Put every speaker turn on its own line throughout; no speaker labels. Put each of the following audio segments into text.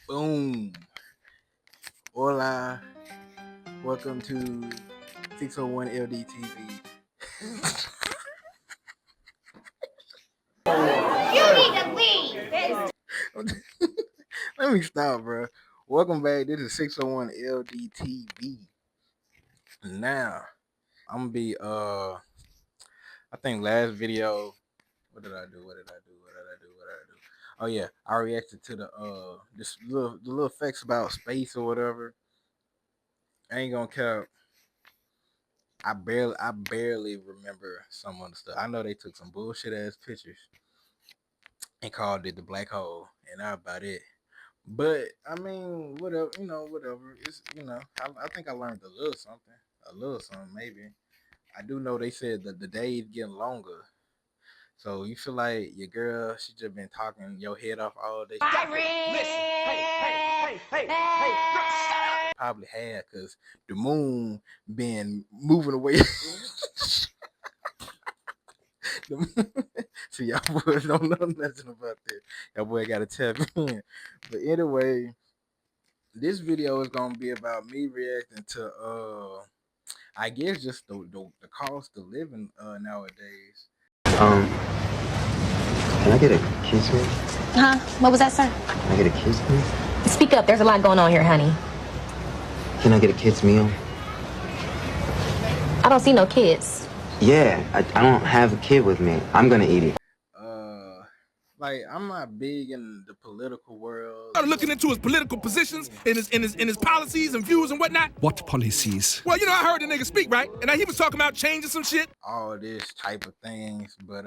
Boom. Hola. Welcome to 601 LDTV.
You need to leave.
Let me stop, bro. Welcome back. This is 601 LDTV. Now, I'm gonna be I think last video, what did I do? Oh yeah, I reacted to the little facts about space or whatever. I ain't gonna cap. I barely remember some of the stuff. I know they took some bullshit ass pictures and called it the black hole, and that about it. But I mean, whatever, whatever. It's I think I learned a little something maybe. I do know they said that the day is getting longer. So you feel like your girl, she just been talking your head off all day.
Listen, hey.
Probably had because the moon been moving away. So y'all boys don't know nothing about that. Y'all boy gotta tap in. But anyway, this video is gonna be about me reacting to I guess just the cost of living nowadays.
Can I get a kiss, man?
Huh? What was that, sir?
Can I get a kiss, please?
Speak up. There's a lot going on here, honey.
Can I get a kid's meal?
I don't see no kids.
Yeah, I don't have a kid with me. I'm gonna eat it.
Like I'm not big in the political world.
Started looking into his political positions and his policies and views and whatnot.
What policies?
Well, I heard the nigga speak, right? And he was talking about changing some shit.
All this type of things, but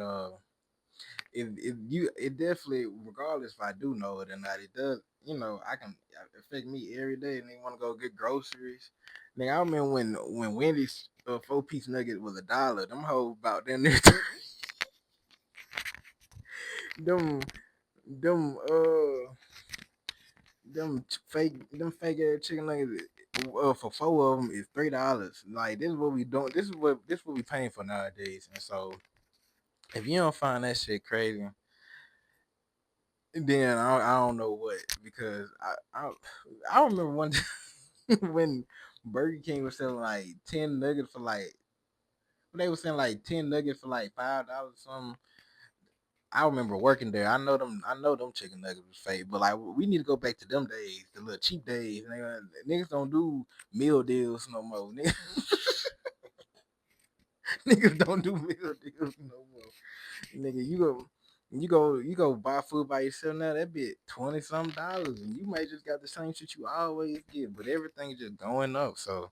it definitely, regardless if I do know it or not, it does. I can affect me every day, and they want to go get groceries. Nigga, I remember when Wendy's 4-piece nugget was $1. Them hoes about them there. them fake ass chicken nuggets for 4 of them is $3. Like this is what we doing. This is what we paying for nowadays. And so if you don't find that shit crazy, then I don't know what, because I remember one time when Burger King was selling like 10 nuggets for like, they were selling like 10 nuggets for like $5 or something. I remember working there. I know them chicken nuggets was fake, but like we need to go back to them days, the little cheap days. Niggas don't do meal deals no more. Niggas don't do meal deals no more. Nigga, you go buy food by yourself now, that be $20-something, and you might just got the same shit you always get, but everything's just going up. So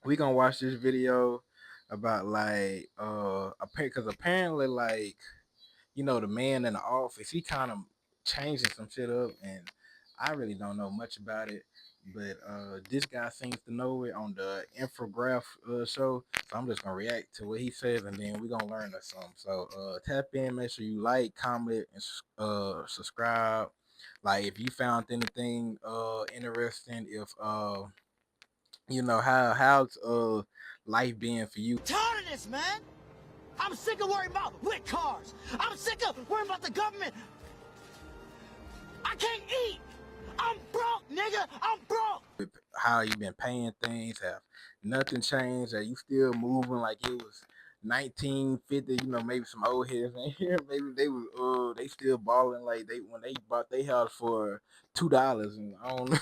we gonna watch this video about like because apparently like the man in the office, he kind of changing some shit up, and I really don't know much about it, but this guy seems to know it on the infograph show. So I'm just gonna react to what he says, and then we're gonna learn something. So tap in, make sure you like, comment, and subscribe. Like if you found anything interesting, if how's life being for you.
Tired of this, man. I'm sick of worrying about whip cars. I'm sick of worrying about the government. I can't eat. I'm broke, nigga. I'm broke.
How you been paying things? Have nothing changed? Are you still moving like it was 1950? Maybe some old heads in here. Maybe they still balling like when they bought their house for $2, and I don't know.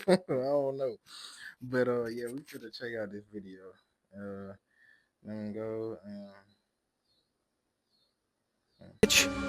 I don't know. But yeah, we should check out this video. Let me go.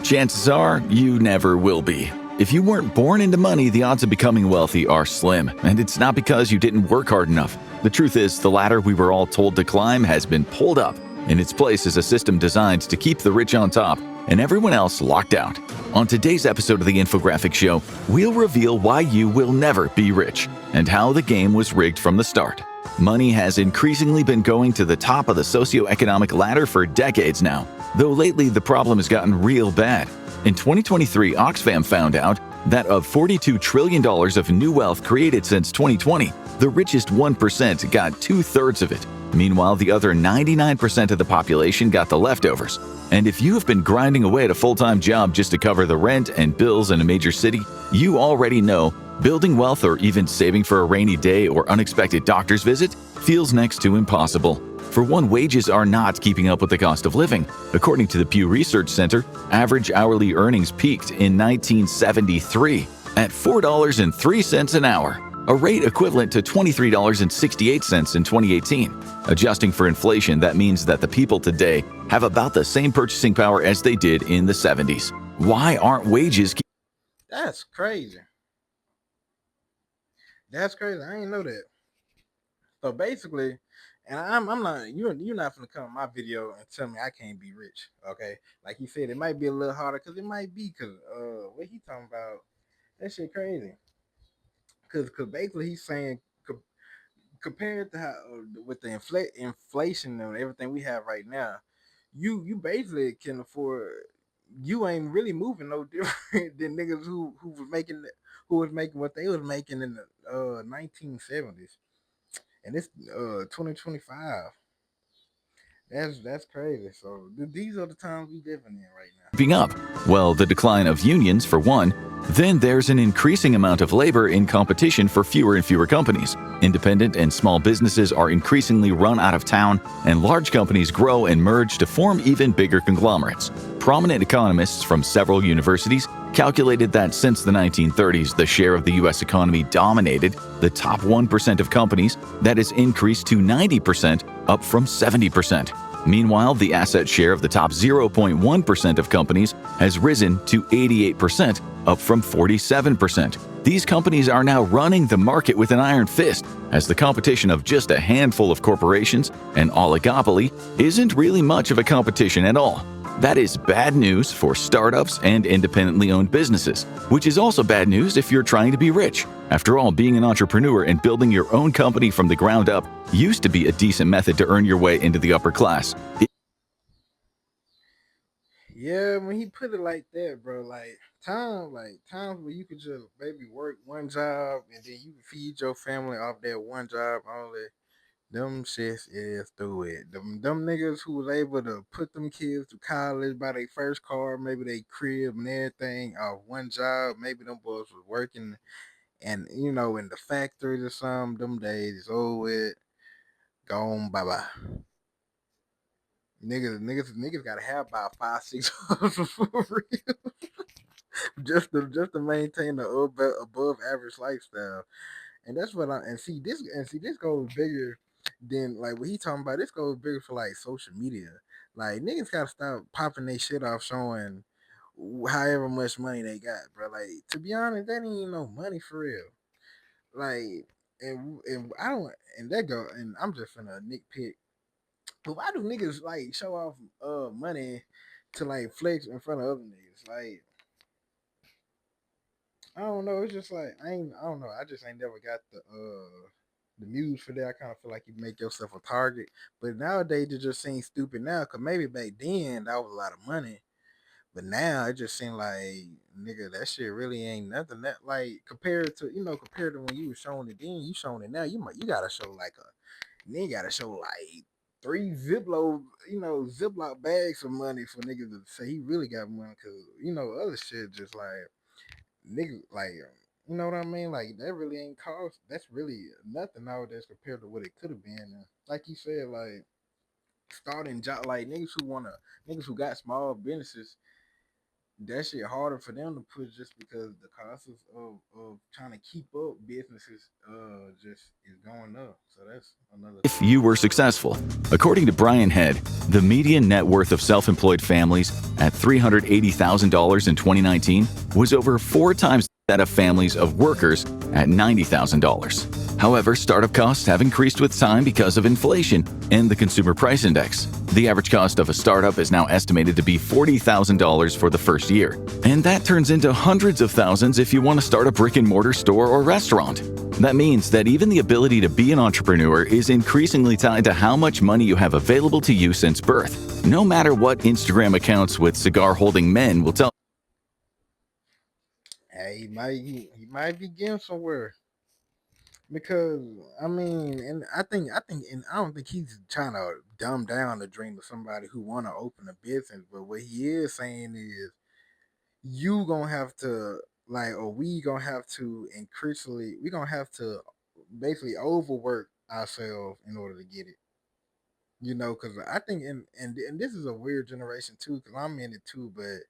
Chances are you never will be. If you weren't born into money, the odds of becoming wealthy are slim, and it's not because you didn't work hard enough. The truth is, the ladder we were all told to climb has been pulled up. In its place is a system designed to keep the rich on top and everyone else locked out. On today's episode of the Infographic Show, we'll reveal why you will never be rich and how the game was rigged from the start. Money has increasingly been going to the top of the socioeconomic ladder for decades now, though lately the problem has gotten real bad. In 2023, Oxfam found out that of $42 trillion of new wealth created since 2020, the richest 1% got 2/3 of it. Meanwhile, the other 99% of the population got the leftovers. And if you have been grinding away at a full-time job just to cover the rent and bills in a major city, you already know Building wealth or even saving for a rainy day or unexpected doctor's visit feels next to impossible. For one, wages are not keeping up with the cost of living. According to the Pew Research Center, average hourly earnings peaked in 1973 at $4.03 an hour, a rate equivalent to $23.68 in 2018. Adjusting for inflation, that means that the people today have about the same purchasing power as they did in the 70s. Why aren't wages?
That's crazy. That's crazy. I didn't know that. So basically, and I'm not you're not gonna come on my video and tell me I can't be rich. Okay, like he said, it might be a little harder because it might be because what he talking about, that shit crazy. Because basically he's saying compared to how with the inflation and everything we have right now, you basically can afford. You ain't really moving no different than niggas who was making what they was making in the 1970s, and it's 2025. That's crazy. So these are the times we living in right now.
Keeping up? Well, the decline of unions, for one. Then there's an increasing amount of labor in competition for fewer and fewer companies. Independent and small businesses are increasingly run out of town, and large companies grow and merge to form even bigger conglomerates. Prominent economists from several universities calculated that since the 1930s, the share of the U.S. economy dominated the top 1% of companies. That has increased to 90%, up from 70%. Meanwhile, the asset share of the top 0.1% of companies has risen to 88%, up from 47%. These companies are now running the market with an iron fist, as the competition of just a handful of corporations, an oligopoly, isn't really much of a competition at all. That is bad news for startups and independently owned businesses, which is also bad news if you're trying to be rich. After all, being an entrepreneur and building your own company from the ground up used to be a decent method to earn your way into the upper class.
Yeah, when he put it like that, bro, times where you could just maybe work one job and then you can feed your family off that one job only. Them shits is through it. Them niggas who was able to put them kids to college, buy their first car, maybe they crib and everything off one job. Maybe them boys was working and in the factories or something. Them days is over with. Gone bye bye. Niggas gotta have about 5-6 hustles for real. just to maintain the above average lifestyle. And that's what this goes bigger than like what he talking about. This goes bigger for like social media. Like niggas gotta stop popping their shit off showing however much money they got, bro. Like to be honest, that ain't even no money for real. Like and I don't and that go and I'm just finna nitpick. But why do niggas like show off money to like flex in front of other niggas? Like I don't know. It's just like I don't know. I just ain't never got the muse for that. I kind of feel like you make yourself a target. But nowadays it just seems stupid now. Cause maybe back then that was a lot of money. But now it just seems like nigga that shit really ain't nothing. That like compared to when you was showing it then, you showing it now. You gotta show like you gotta show like 3 Ziploc bags of money for niggas to say he really got money. Cause other shit just like nigga, like, you know what I mean? Like, that really ain't cost. That's really nothing nowadays compared to what it could have been. And like you said, like, starting job, like, niggas who got small businesses, that shit harder for them to push just because the cost of trying to keep up businesses just is going up. So that's another.
If you were successful. According to Brian Head, the median net worth of self-employed families at $380,000 in 2019 was over 4 times that of families of workers at $90,000. However, startup costs have increased with time because of inflation and the Consumer Price Index. The average cost of a startup is now estimated to be $40,000 for the first year, and that turns into hundreds of thousands if you want to start a brick-and-mortar store or restaurant. That means that even the ability to be an entrepreneur is increasingly tied to how much money you have available to you since birth, no matter what Instagram accounts with cigar-holding men will tell.
Hey, he might be getting somewhere. Because I mean, and I think, and I don't think he's trying to dumb down the dream of somebody who want to open a business. But what he is saying is, you gonna have to like, or we gonna have to increasingly, we gonna have to basically overwork ourselves in order to get it. You know, because I think, and this is a weird generation too, because I'm in it too, but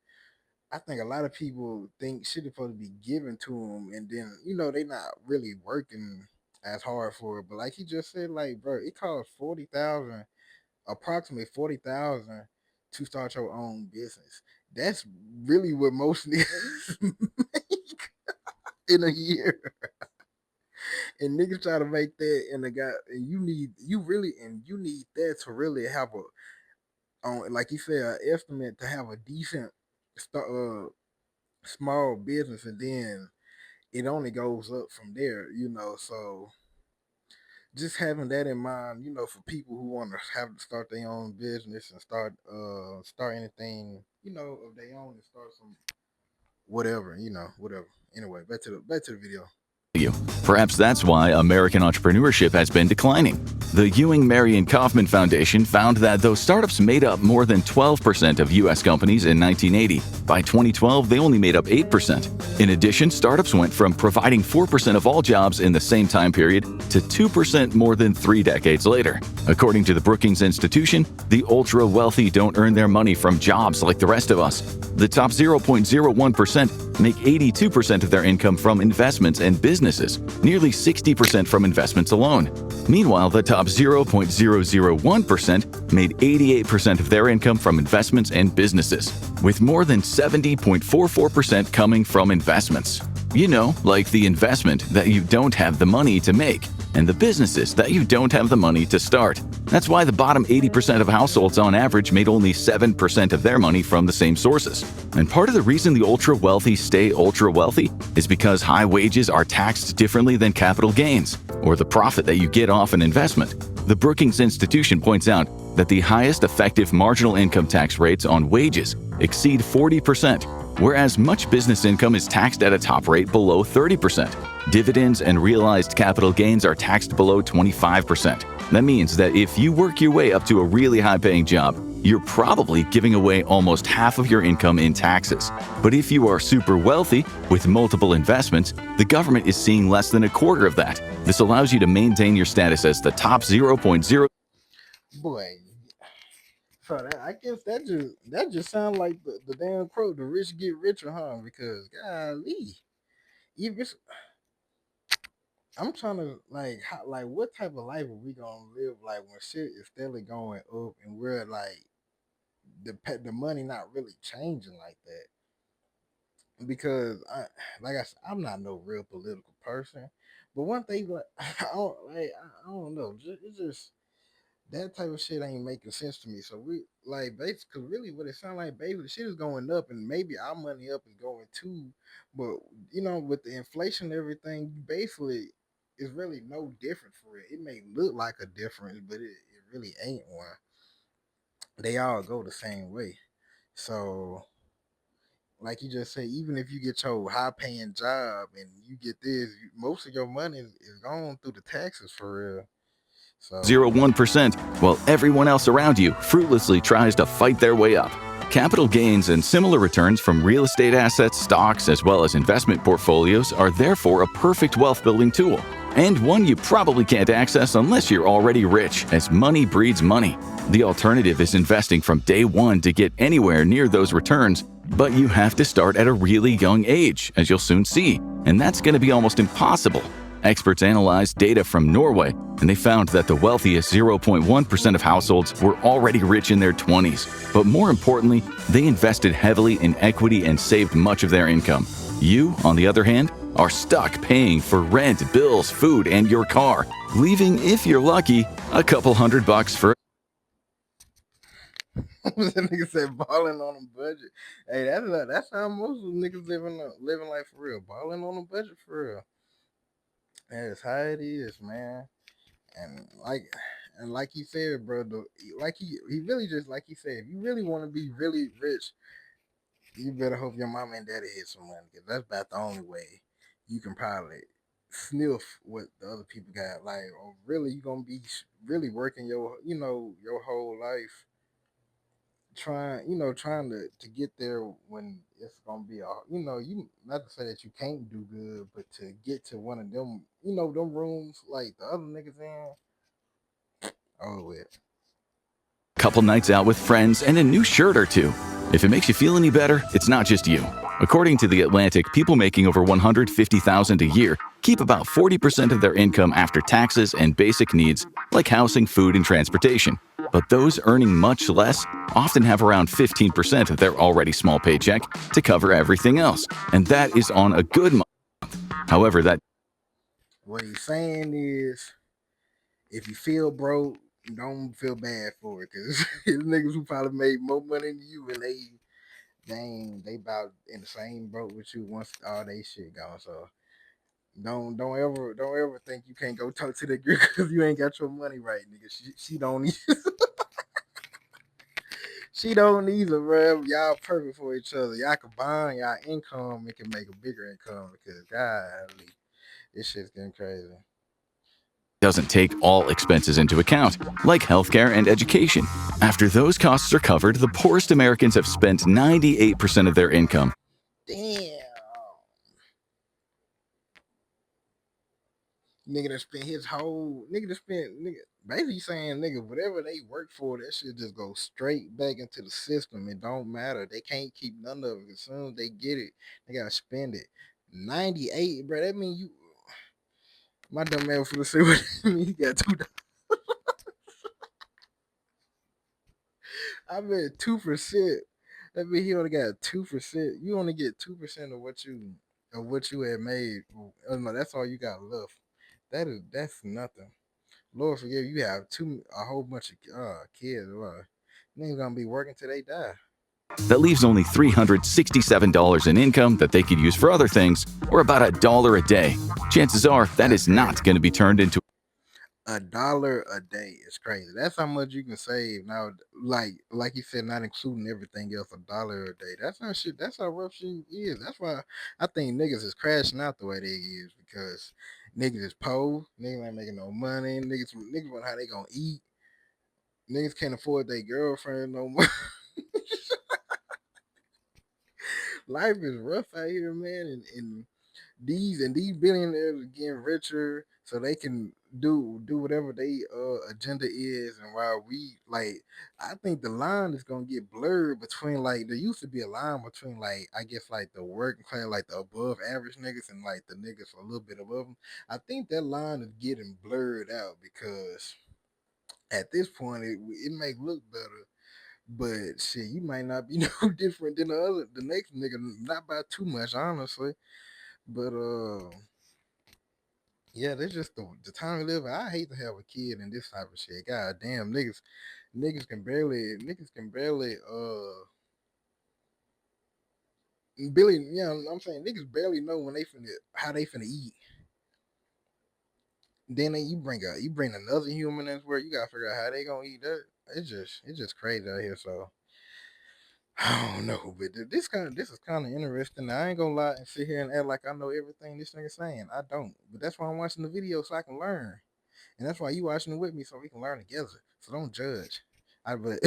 I think a lot of people think shit is supposed to be given to them, and then they not really working as hard for it. But like he just said, like bro, it costs 40,000, approximately 40,000, to start your own business. That's really what most niggas make in a year, and niggas try to make that in a guy, and you need that to really have on like you said, an estimate to have a decent small business, and then it only goes up from there. So just having that in mind, for people who want to have to start their own business and start anything, of their own, and start some whatever, whatever. Anyway, back to the video.
you. Perhaps that's why American entrepreneurship has been declining. The Ewing Marion Kaufman Foundation found that though startups made up more than 12% of U.S. companies in 1980, by 2012 they only made up 8%. In addition, startups went from providing 4% of all jobs in the same time period to 2% more than 3 decades later. According to the Brookings Institution, the ultra-wealthy don't earn their money from jobs like the rest of us. The top 0.01% make 82% of their income from investments and businesses, nearly 60% from investments alone. Meanwhile, the top 0.001% made 88% of their income from investments and businesses, with more than 70.44% coming from investments. Like the investment that you don't have the money to make, and the businesses that you don't have the money to start. That's why the bottom 80% of households on average made only 7% of their money from the same sources. And part of the reason the ultra-wealthy stay ultra-wealthy is because high wages are taxed differently than capital gains, or the profit that you get off an investment. The Brookings Institution points out that the highest effective marginal income tax rates on wages exceed 40%, whereas much business income is taxed at a top rate below 30%. Dividends and realized capital gains are taxed below 25%. That means that if you work your way up to a really high-paying job, you're probably giving away almost half of your income in taxes. But if you are super wealthy with multiple investments, the government is seeing less than a quarter of that. This allows you to maintain your status as the top 0.0.
Boy, so I guess that just sounds like the damn quote, "The rich get richer," huh? Because golly, if it's I'm trying to like what type of life are we gonna live like when shit is steadily going up and we're like the money not really changing like that? Because like I said, I'm not no real political person, but one thing like I don't know, it's just that type of shit ain't making sense to me. So we like basically really what it sounds like, basically shit is going up and maybe our money up is going too. But with the inflation and everything, basically it's really no different for it. It may look like a difference, but it really ain't one. They all go the same way. So like you just said, even if you get your high paying job and you get this, most of your money is gone through the taxes for real. So
0.01%, while everyone else around you fruitlessly tries to fight their way up. Capital gains and similar returns from real estate assets, stocks, as well as investment portfolios are therefore a perfect wealth-building tool, and one you probably can't access unless you're already rich, as money breeds money. The alternative is investing from day one to get anywhere near those returns, but you have to start at a really young age, as you'll soon see, and that's going to be almost impossible. Experts analyzed data from Norway, and they found that the wealthiest 0.1% of households were already rich in their 20s. But more importantly, they invested heavily in equity and saved much of their income. You, on the other hand, are stuck paying for rent, bills, food, and your car, leaving, if you're lucky, a couple $100 for
that nigga said balling on a budget. Hey, that's how most of the niggas living life for real. Balling on a budget for real. That's how it is, man. And like he said, bro, like he really just like he said, if you really want to be really rich, you better hope your mama and daddy hit some money, because that's about the only way you can probably sniff what the other people got. Like, or really, you gonna be really working your whole life trying to get there when it's gonna be a you not to say that you can't do good, but to get to one of them, them rooms like the other niggas in. Oh well.
Couple nights out with friends, and a new shirt or two. If it makes you feel any better, it's not just you. According to The Atlantic, people making over $150,000 a year keep about 40% of their income after taxes and basic needs like housing, food, and transportation. But those earning much less often have around 15% of their already small paycheck to cover everything else, and that is on a good month. However,
What he's saying is, if you feel broke, don't feel bad for it, because it's niggas who probably made more money than you, and they about in the same boat with you once all they shit gone. So don't ever think you can't go talk to the girl because you ain't got your money right, nigga. She don't need she don't either, bro. Y'all perfect for each other. Y'all combine y'all income and can make a bigger income, because golly, this shit's getting crazy.
doesn't take all expenses into account, like healthcare and education. After those costs are covered, the poorest Americans have spent 98% of their income.
Damn. Nigga that spent his whole basically saying whatever they work for, that shit just go straight back into the system. It don't matter. They can't keep none of it. As soon as they get it, they gotta spend it. 98, bro. That mean you my dumb man for the say what that mean. He got $2. I mean 2%. That mean he only got 2%. You only get 2% of what you had made. Oh, no, that's all you got left. That's nothing. Lord forgive you have a whole bunch of kids. Niggas gonna be working till they die.
That leaves only $367 in income that they could use for other things, or about $1 a day. Chances are that is not going to be turned into
$1 a day is crazy. That's how much you can save now. Like you said, not including everything else, $1 a day. That's how shit. That's how rough shit is. That's why I think niggas is crashing out the way they is, because niggas is poor. Niggas ain't making no money. Niggas wonder how they gonna eat. Niggas can't afford their girlfriend no more. Life is rough out here, man, and these billionaires are getting richer so they can do whatever they agenda is. And while I think the line is gonna get blurred between, like, there used to be a line between, like, I guess, like the working class, like the above average niggas, and like the niggas a little bit above them. I think that line is getting blurred out, because at this point it may look better, but shit, you might not be no different than the next nigga, not by too much, honestly. But yeah, that's just the time we live in. I hate to have a kid in this type of shit. God damn, niggas can barely Billy, I'm saying niggas barely know when how they finna eat. Then you bring another human into where you gotta figure out how they gonna eat that. It's just crazy out here. So I don't know, but this is kind of interesting. I ain't gonna lie and sit here and act like I know everything this nigga saying. I don't, but that's why I'm watching the video, so I can learn, and that's why you watching it with me, so we can learn together. So don't judge. But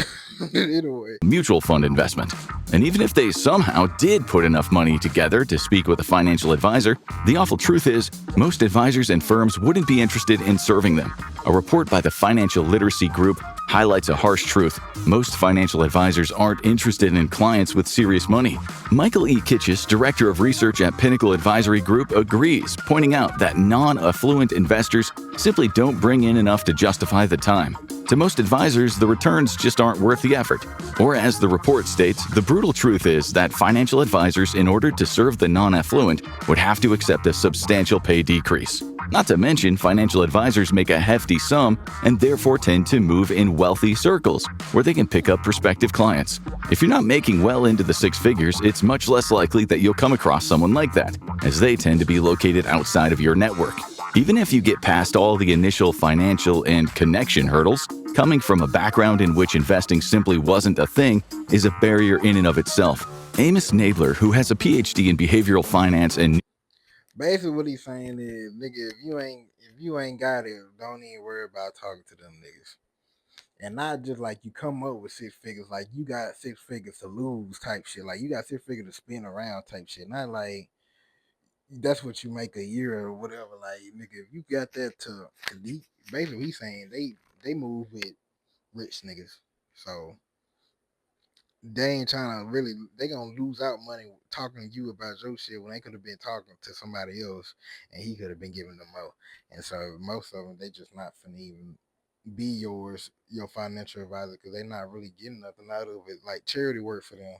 anyway.
mutual fund investment. And even if they somehow did put enough money together to speak with a financial advisor, the awful truth is most advisors and firms wouldn't be interested in serving them. A report by the Financial Literacy Group highlights a harsh truth. Most financial advisors aren't interested in clients with serious money. Michael E. Kitchis, Director of Research at Pinnacle Advisory Group, agrees, pointing out that non-affluent investors simply don't bring in enough to justify the time. To most advisors, the returns just aren't worth the effort. Or as the report states, the brutal truth is that financial advisors, in order to serve the non-affluent, would have to accept a substantial pay decrease. Not to mention, financial advisors make a hefty sum and therefore tend to move in wealthy circles, where they can pick up prospective clients. If you're not making well into the six figures, it's much less likely that you'll come across someone like that, as they tend to be located outside of your network. Even if you get past all the initial financial and connection hurdles, coming from a background in which investing simply wasn't a thing is a barrier in and of itself. Amos Nabler, who has a PhD in behavioral finance and
basically what he's saying is, nigga, if you ain't got it, don't even worry about talking to them niggas. And not just like you come up with 6 figures, like you got 6 figures to lose type shit. Like you got 6 figures to spin around type shit. Not like that's what you make a year or whatever. Like nigga, if you got that to basically he's saying they move with rich niggas. So they ain't trying to really, they gonna lose out money talking to you about your shit when they could have been talking to somebody else and he could have been giving them more. And so most of them, they just not finna even be your financial advisor because they're not really getting nothing out of it. Like charity work for them.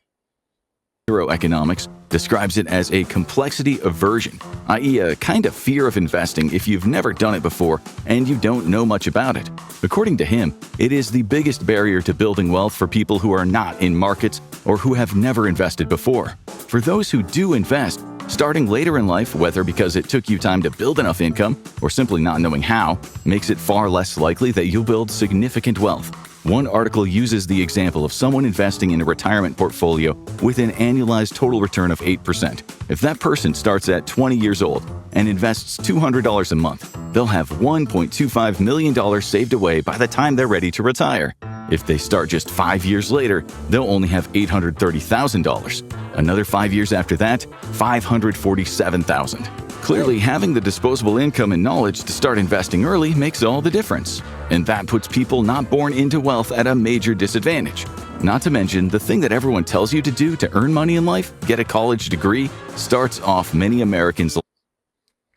Neuroeconomics describes it as a complexity aversion, i.e. a kind of fear of investing if you've never done it before and you don't know much about it. According to him, it is the biggest barrier to building wealth for people who are not in markets or who have never invested before. For those who do invest, starting later in life, whether because it took you time to build enough income or simply not knowing how, makes it far less likely that you'll build significant wealth. One article uses the example of someone investing in a retirement portfolio with an annualized total return of 8%. If that person starts at 20 years old and invests $200 a month, they'll have $1.25 million saved away by the time they're ready to retire. If they start just 5 years later, they'll only have $830,000. Another 5 years after that, $547,000. Clearly, having the disposable income and knowledge to start investing early makes all the difference. And that puts people not born into wealth at a major disadvantage. Not to mention, the thing that everyone tells you to do to earn money in life, get a college degree, starts off many Americans.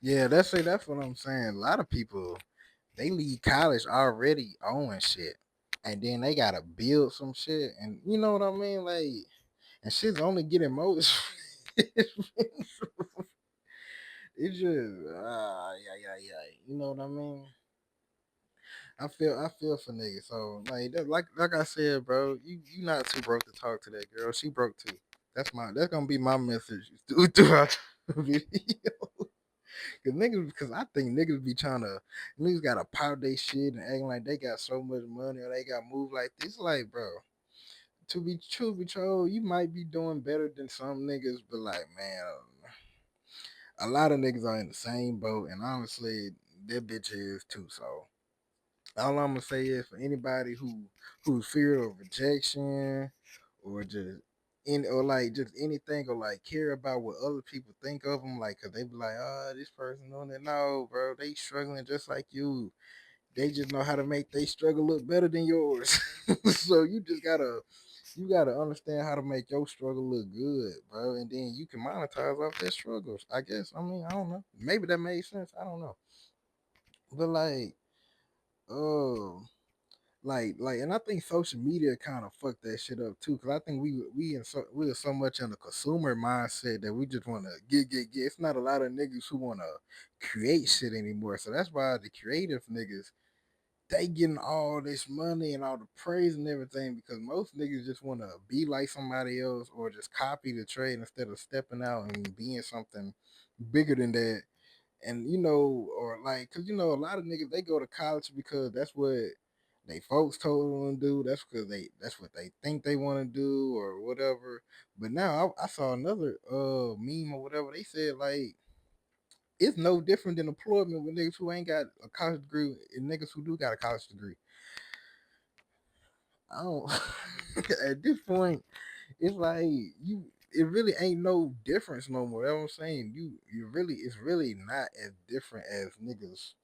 Yeah, that's what I'm saying. A lot of people, they leave college already owing shit. And then they gotta build some shit. And you know what I mean? Like, and shit's only getting more. It's just yeah. You know what I mean? I feel for niggas. So like I said, bro, you not too broke to talk to that girl. She broke too. That's gonna be my message throughout the video. Cause I think niggas gotta pout they shit and acting like they got so much money or they got moved like this. Like, bro, to be true, you might be doing better than some niggas, but like, man, a lot of niggas are in the same boat, and honestly, that bitch is too. So all I'm gonna say is for anybody who's fear of rejection or just just anything or like care about what other people think of them, like, cause they be like, oh, this person doing it. No, bro, they struggling just like you. They just know how to make they struggle look better than yours. So you gotta understand how to make your struggle look good, bro, and then you can monetize off that struggles. I guess. I mean, I don't know. Maybe that made sense. I don't know. But oh, and I think social media kind of fucked that shit up too, because I think we are so much in the consumer mindset that we just want to get. It's not a lot of niggas who want to create shit anymore. So that's why the creative niggas, they getting all this money and all the praise and everything, because most niggas just want to be like somebody else or just copy the trade instead of stepping out and being something bigger than that. And or like, cause a lot of niggas, they go to college because that's what they folks told them to do. That's what they think they want to do or whatever. But now I saw another meme or whatever. They said like, it's no different than employment with niggas who ain't got a college degree and niggas who do got a college degree. I don't. At this point, it's like it really ain't no difference no more. That's what I'm saying. It's really not as different as niggas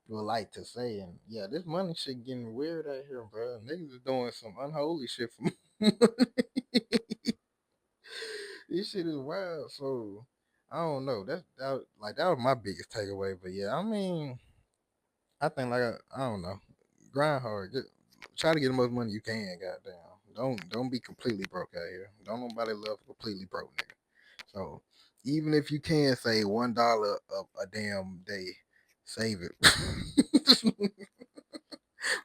would like to say. And yeah, this money shit getting weird out here, bro. Niggas is doing some unholy shit for money. This shit is wild. So I don't know. That was my biggest takeaway. But yeah, I mean, I think I don't know. Grind hard. Try to get the most money you can. Goddamn. Don't be completely broke out here. Don't nobody love a completely broke nigga. So even if you can save $1 a damn day, save it.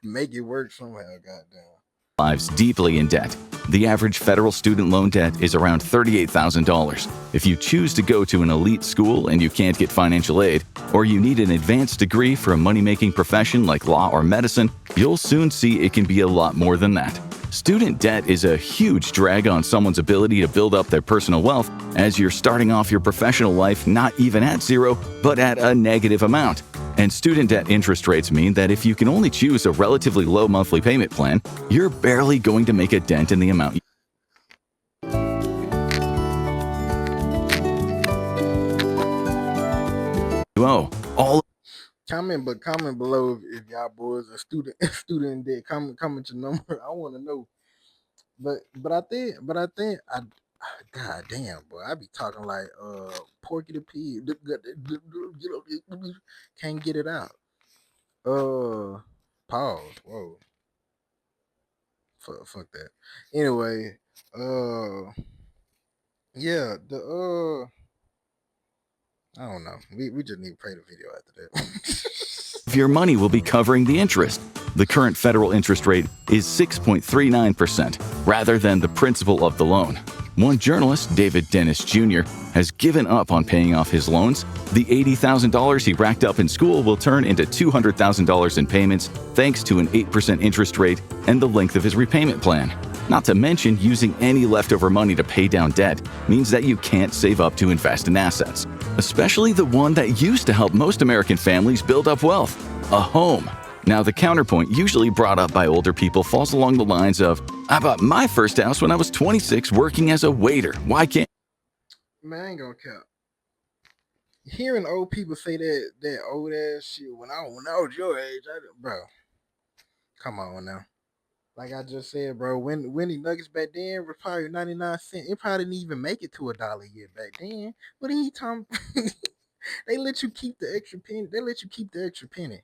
Make it work somehow. Goddamn.
Lives deeply in debt. The average federal student loan debt is around $38,000. If you choose to go to an elite school and you can't get financial aid, or you need an advanced degree for a money-making profession like law or medicine, you'll soon see it can be a lot more than that. Student debt is a huge drag on someone's ability to build up their personal wealth, as you're starting off your professional life not even at zero, but at a negative amount. And student debt interest rates mean that if you can only choose a relatively low monthly payment plan, you're barely going to make a dent in the amount you owe.
Comment below if y'all boys are student debt. Comment your number. I want to know. But I think God damn, boy, I be talking like Porky the Pig. Can't get it out. Pause. Whoa. Fuck that. Anyway, yeah, I don't know. We just need to play the video after that.
Your money will be covering the interest. The current federal interest rate is 6.39%, rather than the principal of the loan. One journalist, David Dennis Jr., has given up on paying off his loans. The $80,000 he racked up in school will turn into $200,000 in payments thanks to an 8% interest rate and the length of his repayment plan. Not to mention, using any leftover money to pay down debt means that you can't save up to invest in assets, especially the one that used to help most American families build up wealth, a home. Now, the counterpoint usually brought up by older people falls along the lines of, I bought my first house when I was 26 working as a waiter. Why can't...
Man, I ain't gonna cap. Hearing old people say that old ass shit when I was your age, bro, come on now. Like I just said, bro, when the nuggets back then was probably 99 cents, it probably didn't even make it to $1 yet back then. What are you talking? They let you keep the extra penny. They let you keep the extra penny.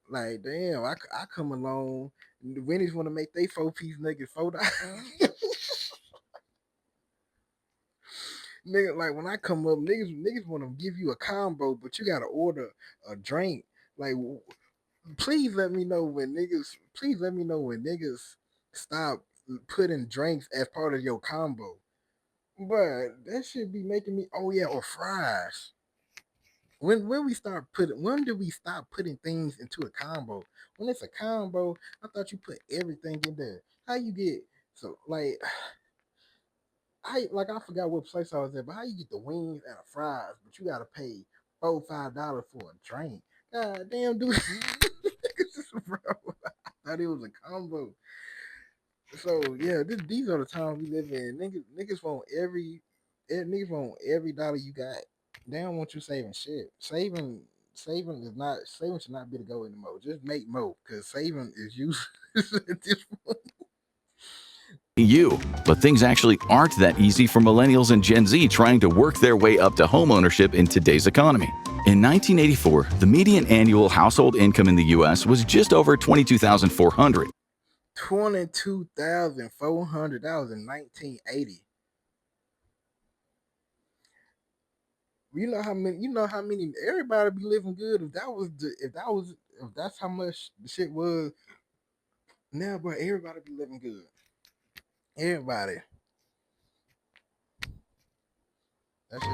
Like, damn, I come along. The Wendy's want to make they 4-piece nugget $4. Nigga, like when I come up, niggas want to give you a combo, but you gotta order a drink. Like, please let me know when niggas stop putting drinks as part of your combo. But that should be making me, oh yeah, or fries. When do we stop putting things into a combo? When it's a combo, I thought you put everything in there. How you get so like I forgot what place I was at, but how you get the wings and the fries, but you gotta pay $4-5 for a drink? God damn, dude. Bro, I thought it was a combo. So yeah, these are the times we live in. Niggas want every dollar you got. They don't want you saving shit. Saving should not be the go anymore. Just make more, because saving is useless at this point.
But things actually aren't that easy for millennials and Gen Z trying to work their way up to homeownership in today's economy. In 1984, the median annual household income in the U.S. was just over $22,400.
$22,400. That was in 1980. You know how many everybody be living good if that's how much the shit was. Now, bro, everybody be living good. Everybody.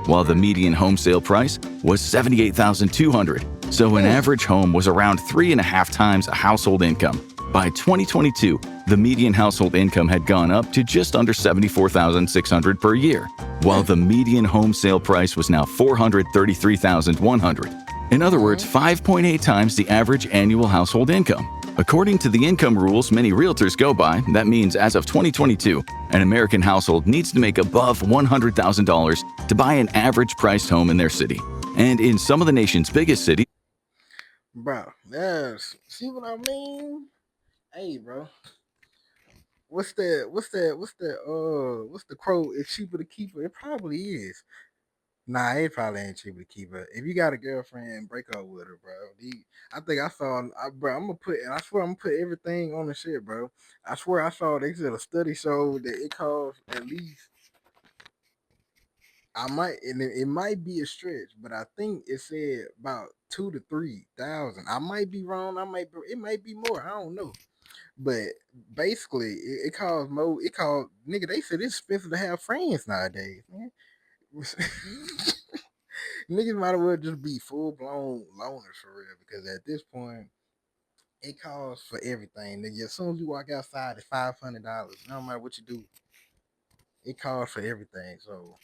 While the median home sale price was $78,200, so an average home was around 3.5 times a household income. By 2022, the median household income had gone up to just under $74,600 per year, while the median home sale price was now $433,100. In other words, 5.8 times the average annual household income. According to the income rules many realtors go by, that means as of 2022, an American household needs to make above $100,000 to buy an average-priced home in their city. And in some of the nation's biggest cities,
bro, yes. See what I mean? Hey, bro. What's the quote? It's cheaper to keep her. It probably is. Nah, it probably ain't cheaper to keep her. If you got a girlfriend, break up with her, bro. I think I saw, bro. I swear I'm gonna put everything on the shit, bro. I swear I saw they said a study showed that it costs at least. It might be a stretch, but I think it said about 2,000 to 3,000. I might be wrong. It might be more. I don't know. But basically, it costs more. It costs, nigga. They said it's expensive to have friends nowadays, man. Niggas might as well just be full blown loners for real, because at this point, it costs for everything. Nigga, as soon as you walk outside, it's $500. No matter what you do, it costs for everything. So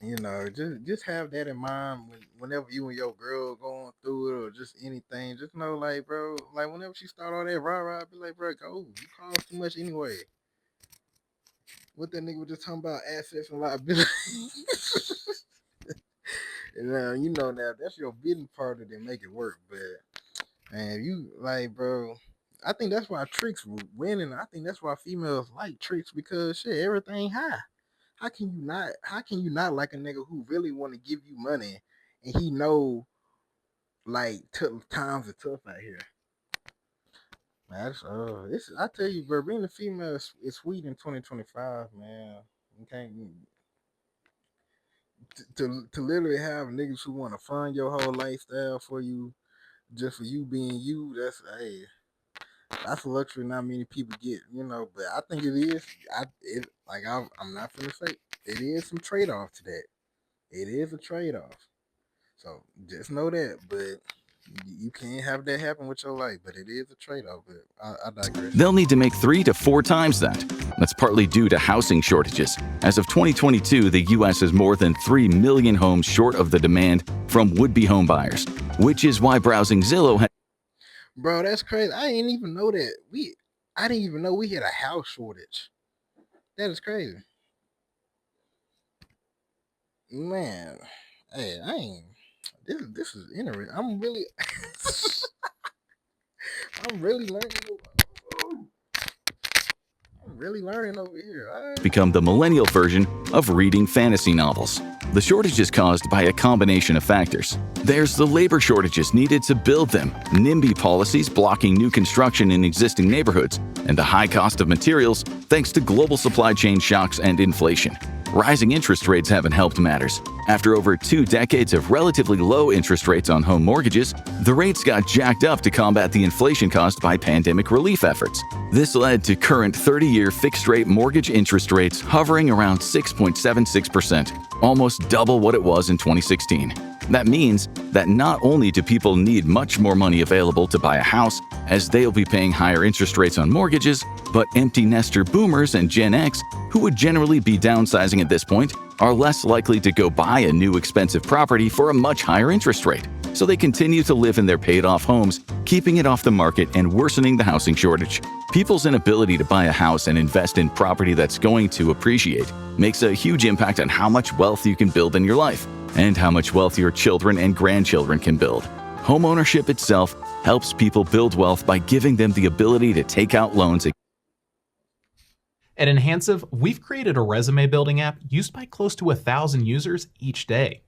You know, just have that in mind whenever you and your girl going through it or just anything. Just know, like, bro, like whenever she start all that rah, be like, bro, go. You cost too much anyway. What that nigga was just talking about assets and liability. And you know now that's your business part that make it work. But man, you like, bro. I think that's why tricks winning. I think that's why females like tricks because shit, everything high. How can you not? How can you not like a nigga who really want to give you money and he know like times are tough out here? Man, I tell you, bro, being a female is sweet in 2025, man. You can't to literally have niggas who want to fund your whole lifestyle for you just for you being you. That's a luxury not many people get, you know. But I think it is. I'm not gonna say it is some trade off to that. It is a trade off. So just know that. But you can't have that happen with your life. But it is a trade off. But I digress.
They'll need to make 3 to 4 times that. That's partly due to housing shortages. As of 2022, the U.S. is more than 3 million homes short of the demand from would-be home buyers, which is why browsing Zillow
Bro, that's crazy. I didn't even know that. I didn't even know we had a house shortage. That is crazy. Man, hey, I ain't. This is interesting. I'm really learning. I'm really learning over here.
become the millennial version of reading fantasy novels. The shortage is caused by a combination of factors. There's the labor shortages needed to build them, NIMBY policies blocking new construction in existing neighborhoods, and the high cost of materials thanks to global supply chain shocks and inflation. Rising interest rates haven't helped matters. After over 2 decades of relatively low interest rates on home mortgages, the rates got jacked up to combat the inflation caused by pandemic relief efforts. This led to current 30-year fixed-rate mortgage interest rates hovering around 6.76%, almost double what it was in 2016. That means that not only do people need much more money available to buy a house, as they'll be paying higher interest rates on mortgages, but empty nester boomers and Gen X, who would generally be downsizing at this point, are less likely to go buy a new expensive property for a much higher interest rate. So they continue to live in their paid-off homes, keeping it off the market and worsening the housing shortage. People's inability to buy a house and invest in property that's going to appreciate makes a huge impact on how much wealth you can build in your life and how much wealth your children and grandchildren can build. Homeownership itself helps people build wealth by giving them the ability to take out loans.
At Enhansive, we've created a resume building app used by close to 1,000 users each day.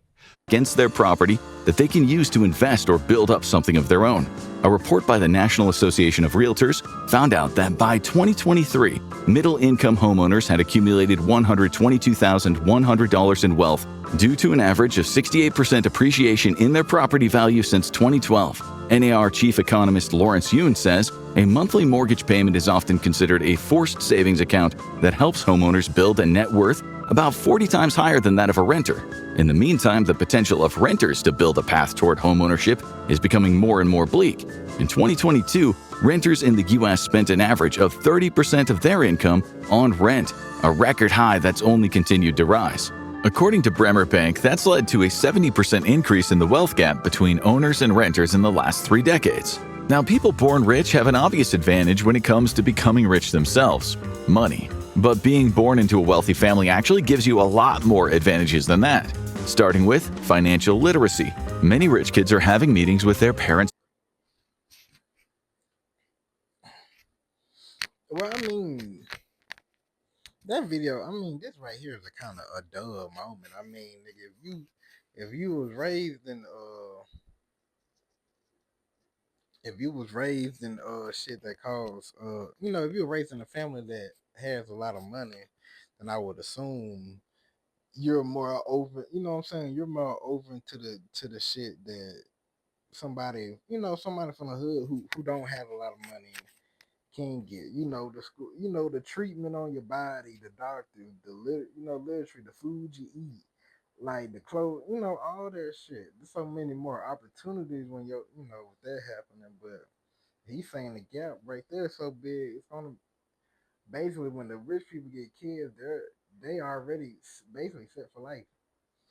Against their property that they can use to invest or build up something of their own. A report by the National Association of Realtors found out that by 2023, middle-income homeowners had accumulated $122,100 in wealth due to an average of 68% appreciation in their property value since 2012. NAR chief economist Lawrence Yun says a monthly mortgage payment is often considered a forced savings account that helps homeowners build a net worth about 40 times higher than that of a renter. In the meantime, the potential of renters to build a path toward homeownership is becoming more and more bleak. In 2022, renters in the U.S. spent an average of 30% of their income on rent, a record high that's only continued to rise. According to Bremer Bank, that's led to a 70% increase in the wealth gap between owners and renters in the last 3 decades. Now, people born rich have an obvious advantage when it comes to becoming rich themselves: money. But being born into a wealthy family actually gives you a lot more advantages than that. Starting with financial literacy. Many rich kids are having meetings with their parents.
Well, I mean, that video, I mean, this right here is a kind of a duh moment. I mean, nigga, if you was raised in shit that calls you know, if you were raised in a family that has a lot of money, then I would assume you're more open, you know what I'm saying? You're more open to the shit that somebody, you know, somebody from the hood who don't have a lot of money can get. You know, the school, you know, the treatment on your body, the doctor, literature, the food you eat, like the clothes, you know, all that shit. There's so many more opportunities when with that happening. But he's saying the gap right there is so big. It's gonna basically when the rich people get kids, they already basically set for life.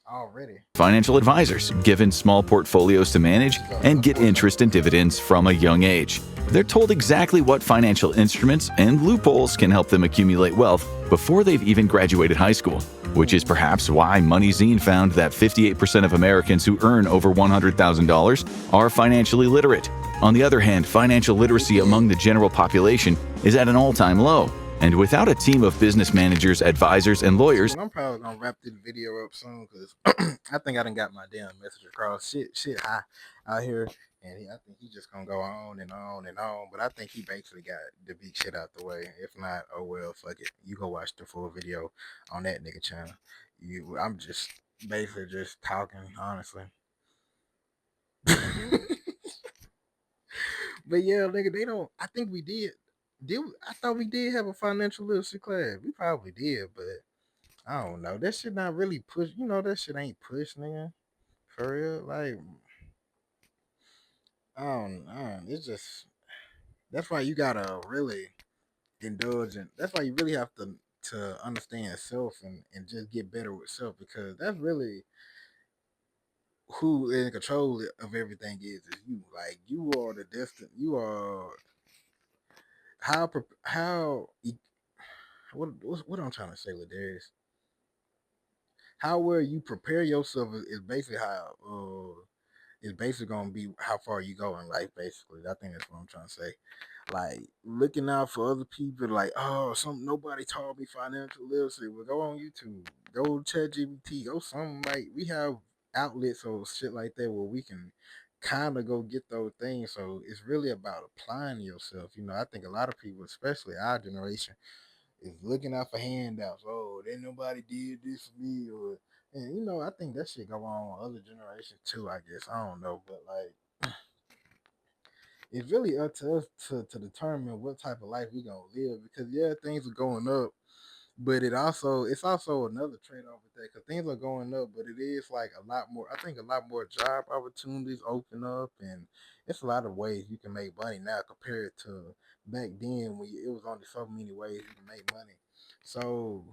already.
Financial advisors, given small portfolios to manage, and get interest and dividends from a young age. They're told exactly what financial instruments and loopholes can help them accumulate wealth before they've even graduated high school, which is perhaps why MoneyZine found that 58% of Americans who earn over $100,000 are financially literate. On the other hand, financial literacy among the general population is at an all-time low. And without a team of business managers, advisors, and lawyers,
I'm probably gonna wrap this video up soon because I think I done got my damn message across. Shit high out here, and I think he just gonna go on and on and on. But I think he basically got the big shit out the way. If not, oh well, fuck it. You go watch the full video on that nigga channel. I'm just basically just talking, honestly. But yeah, nigga, they don't. I think we did. I thought we did have a financial literacy class. We probably did, but I don't know. That shit not really push. You know, that shit ain't push, nigga. For real. Like, I don't know. It's just, that's why you gotta really indulge in, that's why you really have to understand self and just get better with self, because that's really who in control of everything is you. Like, you are the destined, you are how what I'm trying to say with this. How well you prepare yourself is basically how it's basically gonna be how far you go in life. Basically, I think that's what I'm trying to say. Like, looking out for other people, like, oh, nobody taught me financial literacy. Well, go on YouTube, go ChatGPT, go something. Like, we have outlets or shit like that where we can kind of go get those things. So it's really about applying yourself. You know, I think a lot of people, especially our generation, is looking out for handouts. Oh, then nobody did this for me, or, and you know, I think that shit go on with other generations too. I guess I don't know, but like, it's really up to us to determine what type of life we gonna live. Because yeah, things are going up, but it's also another trade off with that, because things are going up, but it is like a lot more. I think a lot more job opportunities open up, and it's a lot of ways you can make money now compared to back then when it was only so many ways you can make money. So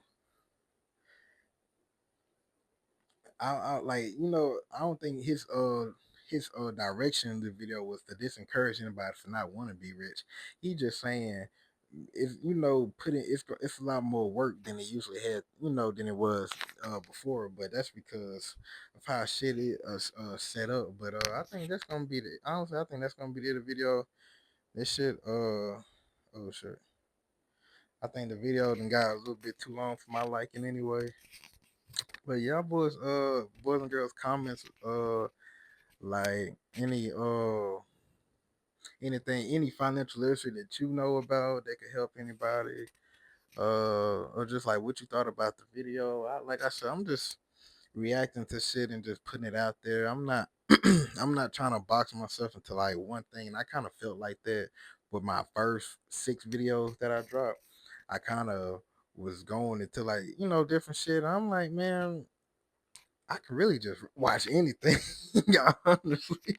I like, you know, I don't think his direction in the video was to discourage anybody for not want to be rich. He just saying, it's, you know, it's a lot more work than it usually had, you know, than it was before. But that's because of how shit is set up. But I think that's gonna be the honestly, I think that's gonna be the video. This shit oh shit. I think the video done got a little bit too long for my liking anyway. But y'all boys and girls comments, like any financial literacy that you know about that could help anybody, or just like what you thought about the video. Like I said, I'm just reacting to shit and just putting it out there. I'm not I'm not trying to box myself into like one thing. And I kind of felt like that with my first 6 videos that I dropped. I kind of was going into, like, you know, different shit. I'm like, man, I can really just watch anything, honestly.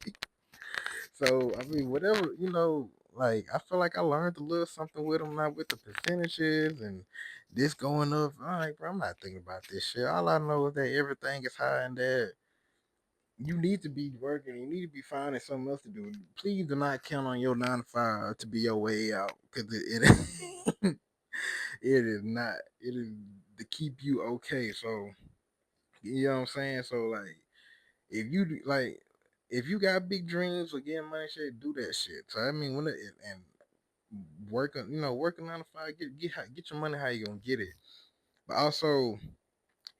So I mean, whatever, you know, like, I feel like I learned a little something with them, not with the percentages and this going up. All right, bro, I'm not thinking about this shit. All I know is that everything is high and that you need to be working. You need to be finding something else to do. Please do not count on your 9 to 5 to be your way out, because it it is not. It is to keep you okay. So you know what I'm saying. So like, if you if you got big dreams or getting money, shit, do that shit. So I mean, and working, you know, working 9 to 5, get your money how you gonna get it. But also,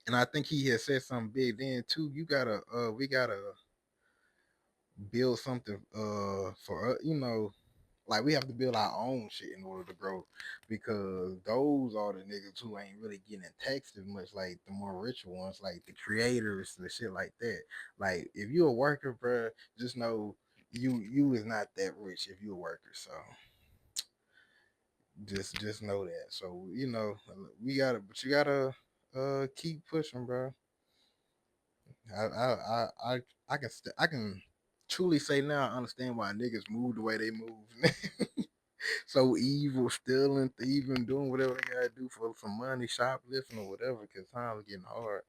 and I think he has said something big then too. We gotta build something for us, you know, like, we have to build our own shit in order to grow, because those are the niggas who ain't really getting taxed as much, like the more richer ones, like the creators, the shit like that. Like, if you a worker, bruh, just know you is not that rich if you a worker. So just know that. So, you know, but you gotta keep pushing, bro. I can truly say now I understand why niggas move the way they move. So evil, stealing, thieving, doing whatever they gotta do for some money, shoplifting or whatever, because times are getting hard.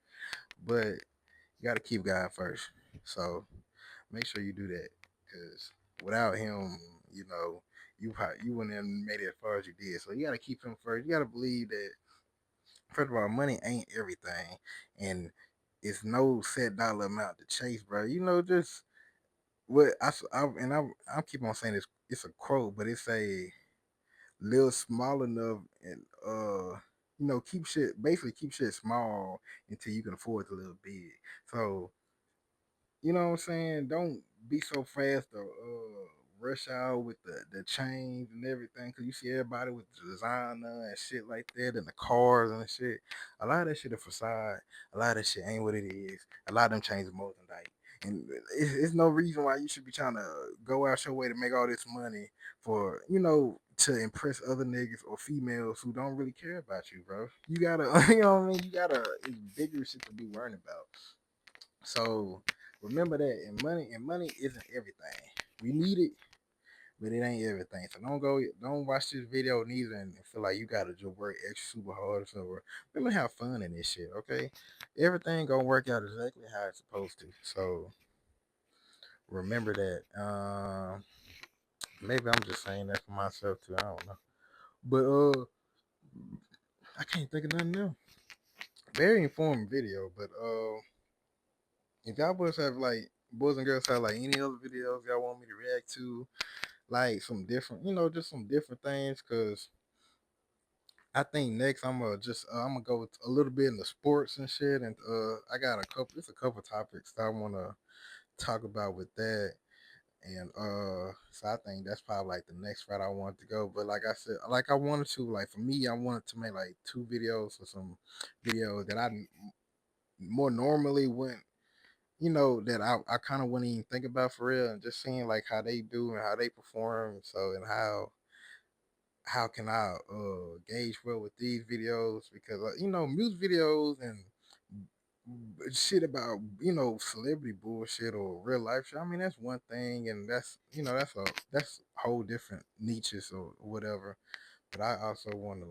But You got to keep God first. So make sure you do that, because without him, you know, you wouldn't have made it as far as you did. So you got to keep him first. You got to believe that, first of all, money ain't everything, and it's no set dollar amount to chase, bro. You know, just what I keep on saying this. It's a quote, but it's a little small enough, and you know, keep shit small until you can afford to live big. So you know what I'm saying? Don't be so fast to rush out with the chains and everything, because you see everybody with the designer and shit like that, and the cars and the shit. A lot of that shit a facade. A lot of that shit ain't what it is. A lot of them chains are more than that. And it's no reason why you should be trying to go out your way to make all this money for, you know, to impress other niggas or females who don't really care about you, bro. You gotta, you know what I mean? You gotta, it's bigger shit to be worrying about. So remember that, and money isn't everything. We need it, but it ain't everything. So don't watch this video neither and feel like you gotta just work extra super hard or something. Remember, have fun in this shit, okay? Everything gonna work out exactly how it's supposed to. So remember that. Maybe I'm just saying that for myself too. I don't know. But I can't think of nothing else. Very informative video, but if y'all boys and girls have like any other videos y'all want me to react to, like some different, you know, just some different things, because I think next I'm gonna go a little bit into sports and shit, and I got a couple topics that I want to talk about with that, and so I think that's probably like the next route I want to go. But like I said, like I wanted to, like for me, I wanted to make like 2 videos or some videos that I more normally wouldn't, you know, that I kind of wouldn't even think about for real, and just seeing like how they do and how they perform. So, and how can I gauge well with these videos, because you know, music videos and shit about, you know, celebrity bullshit or real life shit. I mean, that's one thing, and that's, you know, that's whole different niches or whatever. But I also want to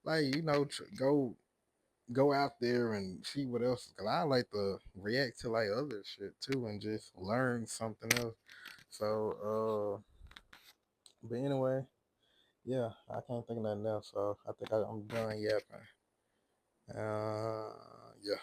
like you know, go out there and see what else. Cause I like to react to like other shit too and just learn something else. So but anyway, yeah, I can't think of nothing else. So I think I'm done yapping. Yeah.